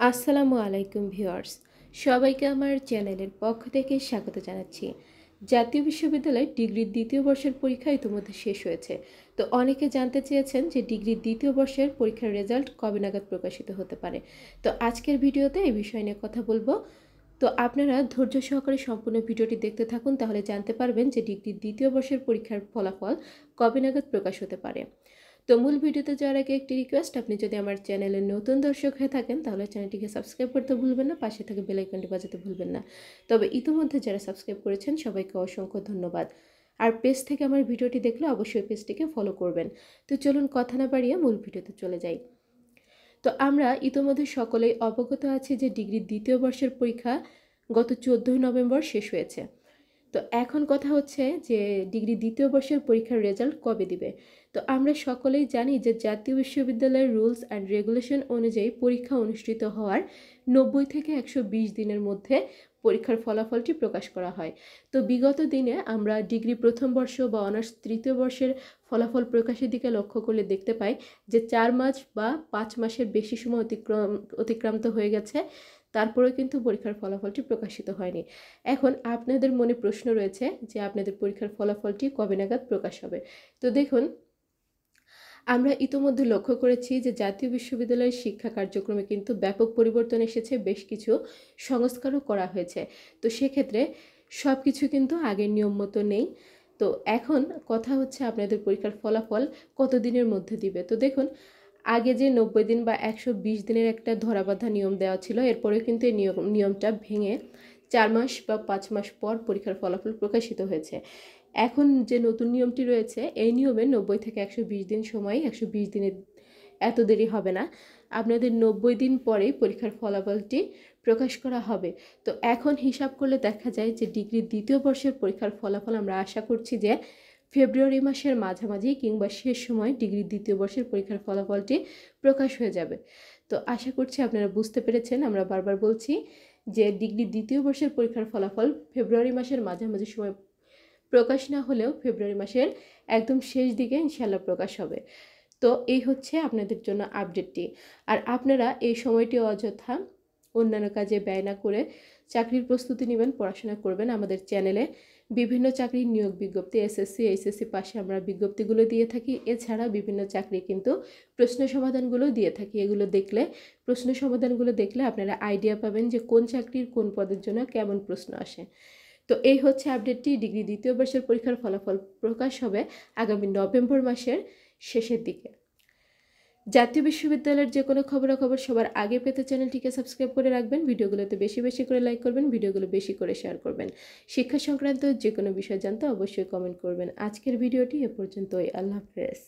আসসালামু আলাইকুম ভিউয়ার্স, সবাইকে আমার চ্যানেলের পক্ষ থেকে স্বাগত জানাচ্ছি। জাতীয় বিশ্ববিদ্যালয়ের ডিগ্রির দ্বিতীয় বর্ষের পরীক্ষা ইতিমধ্যে শেষ হয়েছে। তো অনেকে জানতে চেয়েছেন যে ডিগ্রির দ্বিতীয় বর্ষের পরীক্ষার রেজাল্ট কবে নাগাদ প্রকাশিত হতে পারে। তো আজকের ভিডিওতে এই বিষয় নিয়ে কথা বলবো। তো আপনারা ধৈর্য সহকারে সম্পূর্ণ ভিডিওটি দেখতে থাকুন, তাহলে জানতে পারবেন যে ডিগ্রির দ্বিতীয় বর্ষের পরীক্ষার ফলাফল কবে নাগাদ প্রকাশ হতে পারে। তো মূল ভিডিওতে যাওয়ার আগে একটি রিকোয়েস্ট, আপনি যদি আমার চ্যানেলের নতুন দর্শক হয়ে থাকেন তাহলে চ্যানেলটিকে সাবস্ক্রাইব করতে ভুলবেন না, পাশে থেকে বেল আইকনটি বাজাতে ভুলবেন না। তবে ইতিমধ্যে যারা সাবস্ক্রাইব করেছেন সবাইকে অসংখ্য ধন্যবাদ। আর পেজ থেকে আমার ভিডিওটি দেখলে অবশ্যই পেজটিকে ফলো করবেন। তো চলুন কথা না বাড়িয়ে মূল ভিডিওতে চলে যাই। তো আমরা ইতিমধ্যে সকলেই অবগত আছি যে ডিগ্রির দ্বিতীয় বর্ষের পরীক্ষা গত 14 নভেম্বর শেষ হয়েছে। তো এখন কথা হচ্ছে যে ডিগ্রি দ্বিতীয় বর্ষের পরীক্ষার রেজাল্ট কবে দিবে। তো আমরা সকলেই জানি যে জাতীয় বিশ্ববিদ্যালয়ের রুলস অ্যান্ড রেগুলেশন অনুযায়ী পরীক্ষা অনুষ্ঠিত হওয়ার 90 থেকে 120 দিনের মধ্যে পরীক্ষার ফলাফলটি প্রকাশ করা হয়। তো বিগত দিনে আমরা ডিগ্রি প্রথম বর্ষ বা অনার্স তৃতীয় বর্ষের ফলাফল প্রকাশের দিকে লক্ষ্য করলে দেখতে পাই যে 4 মাস বা 5 মাসের বেশি সময় অতিক্রান্ত হয়ে গেছে, তারপরেও কিন্তু পরীক্ষার ফলাফলটি প্রকাশিত হয়নি। এখন আপনাদের মনে প্রশ্ন রয়েছে যে আপনাদের পরীক্ষার ফলাফলটি কবে নাগাদ প্রকাশ হবে। তো দেখুন, আমরা ইতোমধ্যে লক্ষ্য করেছি যে জাতীয় বিশ্ববিদ্যালয়ের শিক্ষা কার্যক্রমে কিন্তু ব্যাপক পরিবর্তন এসেছে, বেশ কিছু সংস্কারও করা হয়েছে। তো সেক্ষেত্রে সব কিছু কিন্তু আগের নিয়ম মতো নেই। তো এখন কথা হচ্ছে আপনাদের পরীক্ষার ফলাফল কত দিনের মধ্যে দিবে। তো দেখুন, আগে যে 90 দিন বা 120 দিনের একটা ধরাবাঁধা নিয়ম দেওয়া ছিল, এরপরেও কিন্তু এই নিয়মটা ভেঙে 4 মাস বা 5 মাস পর পরীক্ষার ফলাফল প্রকাশিত হয়েছে। এখন যে নতুন নিয়মটি রয়েছে, এই নিয়মে 90 থেকে 120 দিন সময়, 120 দিনে এত দেরি হবে না। আপনাদের 90 দিন পরেই পরীক্ষার ফলাফলটি প্রকাশ করা হবে। তো এখন হিসাব করলে দেখা যায় যে ডিগ্রির দ্বিতীয় বর্ষের পরীক্ষার ফলাফল আমরা আশা করছি যে ফেব্রুয়ারি মাসের মাঝামাঝি কিংবা শেষ সময় ডিগ্রির দ্বিতীয় বর্ষের পরীক্ষার ফলাফলটি প্রকাশ হয়ে যাবে। তো আশা করছি আপনারা বুঝতে পেরেছেন। আমরা বারবার বলছি যে ডিগ্রির দ্বিতীয় বর্ষের পরীক্ষার ফলাফল ফেব্রুয়ারি মাসের মাঝামাঝি সময় প্রকাশ না হলেও ফেব্রুয়ারি মাসের একদম শেষ দিকে ইনশাল্লাহ প্রকাশ হবে। তো এই হচ্ছে আপনাদের জন্য আপডেটটি। আর আপনারা এই সময়টি অযথা অন্যান্য কাজে ব্যয় না করে চাকরির প্রস্তুতি নেবেন, পড়াশোনা করবেন। আমাদের চ্যানেলে বিভিন্ন চাকরির নিয়োগ বিজ্ঞপ্তি, এসএসসি এইচএসসি পাশে আমরা বিজ্ঞপ্তিগুলো দিয়ে থাকি। এছাড়া বিভিন্ন চাকরি কিন্তু প্রশ্ন সমাধানগুলো দিয়ে থাকি। এগুলো দেখলে, প্রশ্ন সমাধানগুলো দেখলে আপনারা আইডিয়া পাবেন যে কোন চাকরির কোন পদের জন্য কেমন প্রশ্ন আসে। তো এই হচ্ছে আপডেটটি। ডিগ্রি দ্বিতীয় বর্ষের পরীক্ষার ফলাফল প্রকাশ হবে আগামী নভেম্বর মাসের শেষের দিকে। জাতীয় বিশ্ববিদ্যালয়ের যে কোনো খবরাখবর সবার আগে পেতে চ্যানেলটিকে সাবস্ক্রাইব করে রাখবেন। ভিডিওগুলোতে বেশি বেশি করে লাইক করবেন, ভিডিওগুলো বেশি করে শেয়ার করবেন। শিক্ষা সংক্রান্ত যে কোনো বিষয় জানতে অবশ্যই কমেন্ট করবেন। আজকের ভিডিওটি এ পর্যন্তই। আল্লাহ হাফেজ।